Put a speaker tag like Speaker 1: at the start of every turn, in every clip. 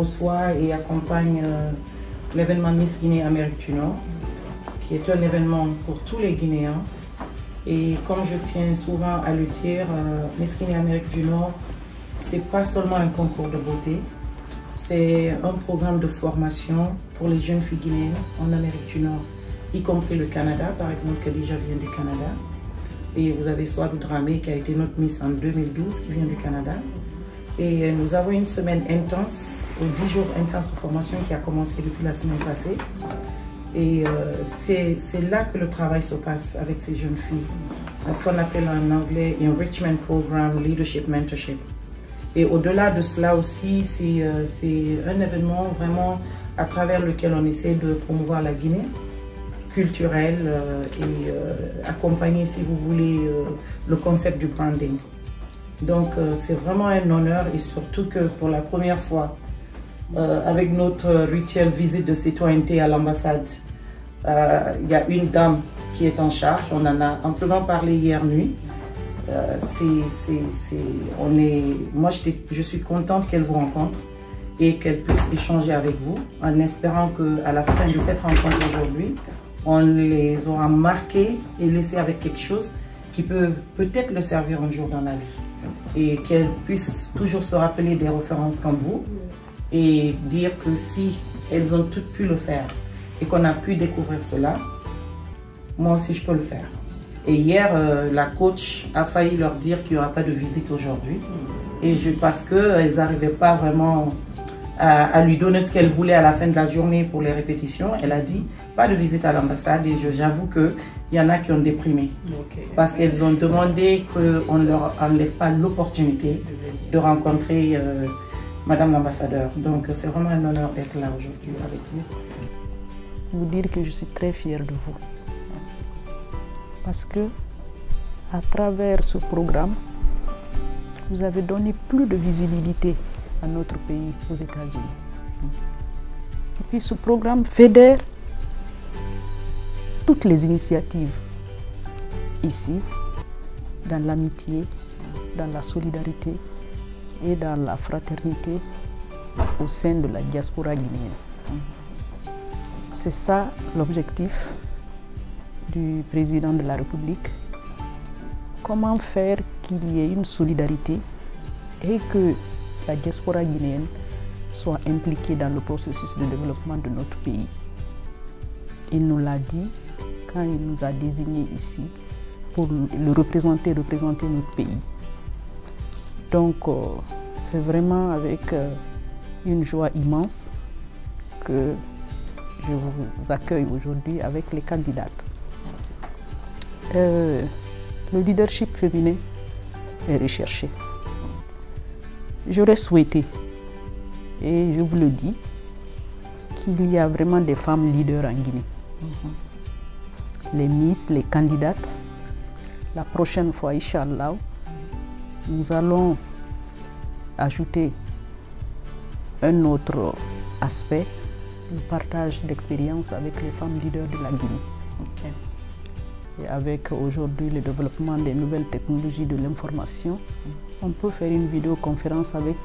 Speaker 1: reçoit et accompagne l'événement Miss Guinée Amérique du Nord, qui est un événement pour tous les Guinéens. Et comme je tiens souvent à le dire, Miss Guinée Amérique du Nord, c'est pas seulement un concours de beauté, c'est un programme de formation pour les jeunes filles guinéennes en Amérique du Nord, y compris le Canada, par exemple, Khadija vient du Canada. Et vous avez Swadou Dramé qui a été notre Miss en 2012, qui vient du Canada. Et nous avons une semaine intense, 10 jours intenses de formation qui a commencé depuis la semaine passée. Et c'est là que le travail se passe avec ces jeunes filles. Ce qu'on appelle en anglais Enrichment Program, Leadership, Mentorship. Et au-delà de cela aussi, c'est un événement vraiment à travers lequel on essaie de promouvoir la Guinée culturelle et accompagner, si vous voulez, le concept du branding. Donc c'est vraiment un honneur et surtout que pour la première fois, avec notre rituel visite de citoyenneté à l'ambassade, il y a une dame qui est en charge, on en a amplement parlé hier nuit. Moi je suis contente qu'elle vous rencontre et qu'elle puisse échanger avec vous en espérant qu'à la fin de cette rencontre aujourd'hui, on les aura marqués et laissés avec quelque chose qui peut peut-être le servir un jour dans la vie. Et qu'elles puissent toujours se rappeler des références comme vous et dire que si elles ont toutes pu le faire et qu'on a pu découvrir cela, moi aussi je peux le faire. Et hier, la coach a failli leur dire qu'il n'y aura pas de visite aujourd'hui. Et parce qu'elles n'arrivaient pas vraiment à lui donner ce qu'elle voulait à la fin de la journée pour les répétitions, elle a dit pas de visite à l'ambassade. Et j'avoue qu'il y en a qui ont déprimé. Parce qu'elles ont demandé qu'on ne leur enlève pas l'opportunité de rencontrer Madame l'ambassadeur. Donc c'est vraiment un honneur d'être là aujourd'hui avec vous.
Speaker 2: Vous dire que je suis très fière de vous. Parce que, à travers ce programme, vous avez donné plus de visibilité à notre pays, aux États-Unis. Et puis ce programme fédère toutes les initiatives ici, dans l'amitié, dans la solidarité et dans la fraternité au sein de la diaspora guinéenne. C'est ça l'objectif du président de la République. Comment faire qu'il y ait une solidarité et que la diaspora guinéenne soit impliquée dans le processus de développement de notre pays. Il nous l'a dit quand il nous a désignés ici pour le représenter notre pays. Donc c'est vraiment avec une joie immense que je vous accueille aujourd'hui avec les candidates. Le leadership féminin est recherché. J'aurais souhaité, et je vous le dis, qu'il y a vraiment des femmes leaders en Guinée. Les Miss, les candidates, la prochaine fois, Inch'Allah, nous allons ajouter un autre aspect, le partage d'expérience avec les femmes leaders de la Guinée. Et avec aujourd'hui le développement des nouvelles technologies de l'information, on peut faire une vidéoconférence avec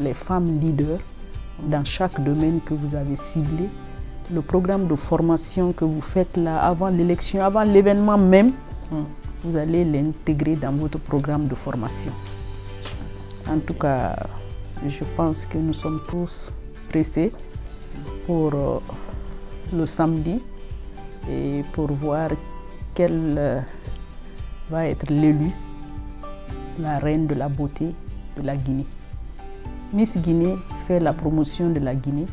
Speaker 2: les femmes leaders dans chaque domaine que vous avez ciblé. Le programme de formation que vous faites là avant l'élection, avant l'événement même, vous allez l'intégrer dans votre programme de formation. En tout cas, je pense que nous sommes tous pressés pour le samedi et pour voir quelle va être l'élue, la reine de la beauté de la Guinée. Miss Guinée fait la promotion de la Guinée.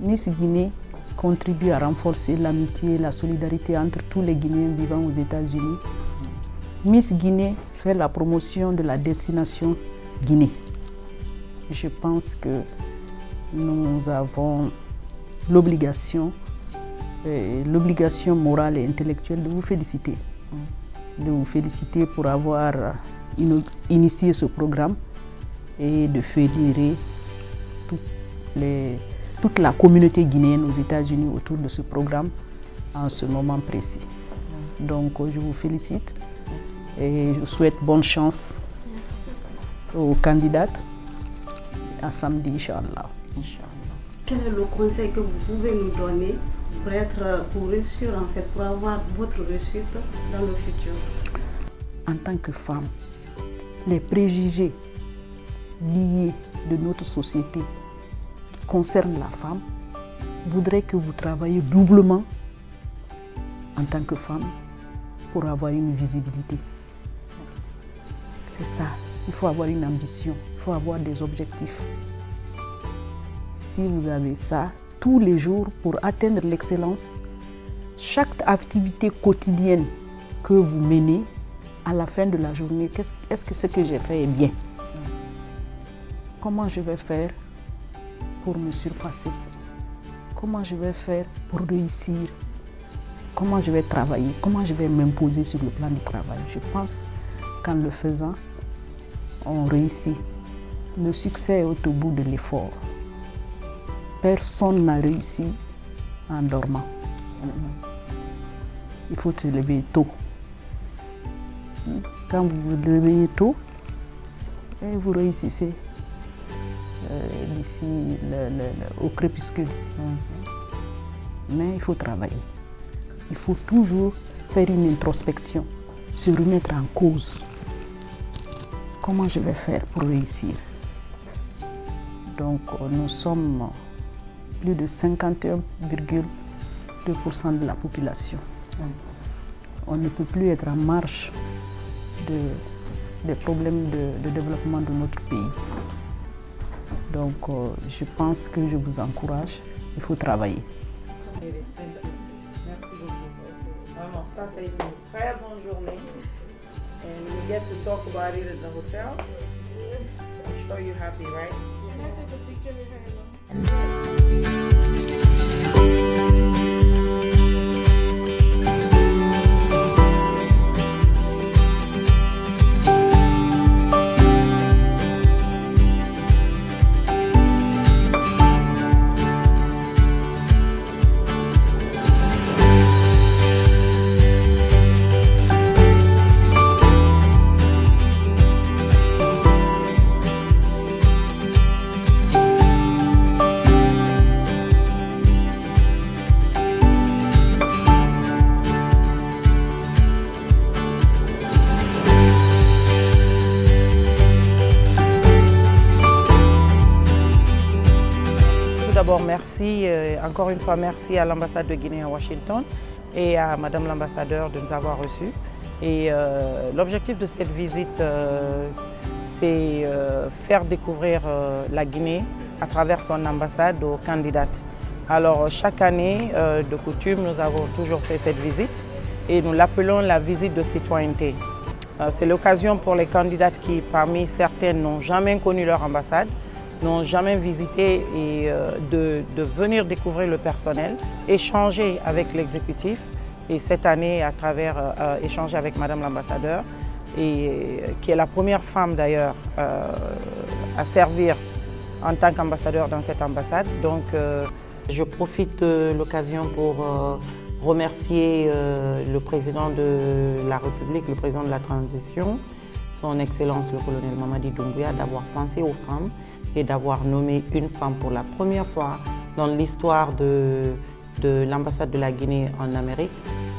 Speaker 2: Miss Guinée contribue à renforcer l'amitié et la solidarité entre tous les Guinéens vivant aux États-Unis. Miss Guinée fait la promotion de la destination Guinée. Je pense que nous avons l'obligation morale et intellectuelle de vous féliciter. De vous féliciter pour avoir initié ce programme et de fédérer toute la communauté guinéenne aux États-Unis autour de ce programme en ce moment précis. Donc je vous félicite et je souhaite bonne chance aux candidates à samedi, Inch'Allah.
Speaker 1: Inch'Allah.
Speaker 3: Quel est le conseil que vous pouvez nous donner pour réussir en fait, pour avoir votre réussite dans le futur?
Speaker 2: En tant que femme, les préjugés liés de notre société qui concernent la femme voudraient que vous travaillez doublement en tant que femme pour avoir une visibilité. C'est ça, il faut avoir une ambition, il faut avoir des objectifs. Si vous avez ça, tous les jours pour atteindre l'excellence, chaque activité quotidienne que vous menez, à la fin de la journée, est-ce que ce que j'ai fait est bien? Comment je vais faire pour me surpasser? Comment je vais faire pour réussir? Comment je vais travailler? Comment je vais m'imposer sur le plan du travail? Je pense qu'en le faisant, on réussit. Le succès est au bout de l'effort. Personne n'a réussi en dormant. Il faut se lever tôt. Quand vous vous levez tôt, vous réussissez d'ici au crépuscule. Mais il faut travailler. Il faut toujours faire une introspection, se remettre en cause. Comment je vais faire pour réussir? Donc nous sommes plus de 51,2% de la population. On ne peut plus être en marge des problèmes de développement de notre pays. Donc je pense que je vous encourage, il faut travailler.
Speaker 1: Merci beaucoup. Vraiment, ça a été une très bonne journée. And we get to talk about it at the hotel. I'm sure you're happy, right?
Speaker 4: Can I take a picture with her alone?
Speaker 1: D'abord, merci, encore une fois, merci à l'ambassade de Guinée à Washington et à Madame l'ambassadeur de nous avoir reçus. Et l'objectif de cette visite, c'est faire découvrir la Guinée à travers son ambassade aux candidates. Alors, chaque année, de coutume, nous avons toujours fait cette visite et nous l'appelons la visite de citoyenneté. C'est l'occasion pour les candidates qui, parmi certaines, n'ont jamais connu leur ambassade, n'ont jamais visité et de venir découvrir le personnel, échanger avec l'exécutif et cette année à travers échanger avec Madame l'ambassadeur et qui est la première femme d'ailleurs à servir en tant qu'ambassadeur dans cette ambassade. Donc je profite de l'occasion pour remercier le président de la République, le président de la transition, son Excellence le colonel Mamadi Doumbouya, d'avoir pensé aux femmes et d'avoir nommé une femme pour la première fois dans l'histoire de l'ambassade de la Guinée en Amérique,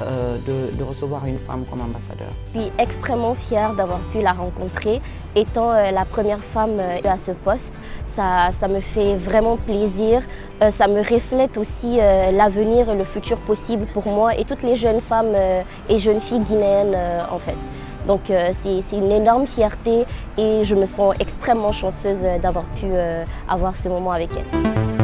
Speaker 1: de recevoir une femme comme ambassadeur.
Speaker 5: Je suis extrêmement fière d'avoir pu la rencontrer. Étant la première femme à ce poste, ça me fait vraiment plaisir. Ça me reflète aussi l'avenir et le futur possible pour moi et toutes les jeunes femmes et jeunes filles guinéennes en fait. Donc c'est une énorme fierté et je me sens extrêmement chanceuse d'avoir pu avoir ce moment avec elle.